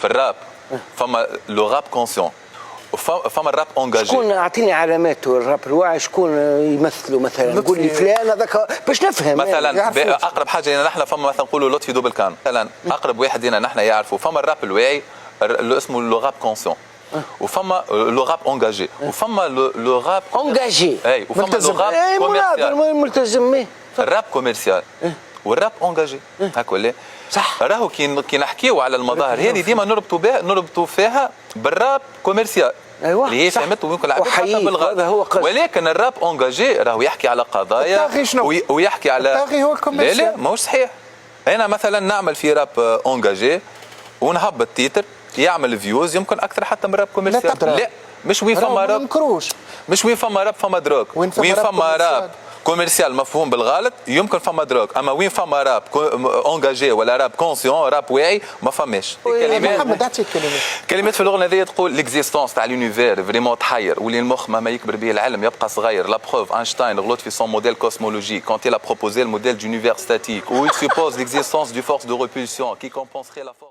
في الراب فما لو راب كونسيون فما الراب اونجاجي. شكون اعطيني علاماته الراب الواعي، شكون يمثلوا مثلا؟ قول لي فلان هذاك باش نفهم مثلا يعني. اقرب حاجه لنا نحن فما مثلا نقولوا لطفي دوبلكان مثلا، اقرب واحد لنا نحن يعرفوا. فما الراب الواعي اللي اسمه لو راب كونسيون، وفما لو راب اونجاجي، وفما لو راب اونجاجي اي، وفما لو راب كوميرسيال. ملتزم الراب كوميرسيال والراب اونجاجي هاك ولا صح. راهو كي نحكيو على المظاهر هذه ديما نربطوا فيها بالراب كوميرسيال. ايوه اللي هي فهمت ويمكن العباد حتى بالغلط، ولكن الراب اونجاجي راهو يحكي على قضايا ويحكي على هو لا لا ماهوش صحيح. انا مثلا نعمل في راب اونجاجي ونهبط تيتر يعمل فيوز يمكن اكثر حتى من راب كوميرسيال. لا مش وين فما راب، مش وين فما راب فما دروك، وين فما راب كوميرسيال مفهوم بالغلط يمكن فما دروك، اما وين فما راب اونجاجي ولا راب كونسيون راب واعي ما فماش. كلمات في اللغه هذه تقول ليكزيستونس تاع لونيفير فريمون تحير، واللي المخ مهما يكبر به العلم يبقى صغير. لا بروف اينشتاين غلط في سون موديل كوسمولوجي quand il a proposé le modèle d'univers statique où il suppose l'existence du force de répulsion qui compenserait la force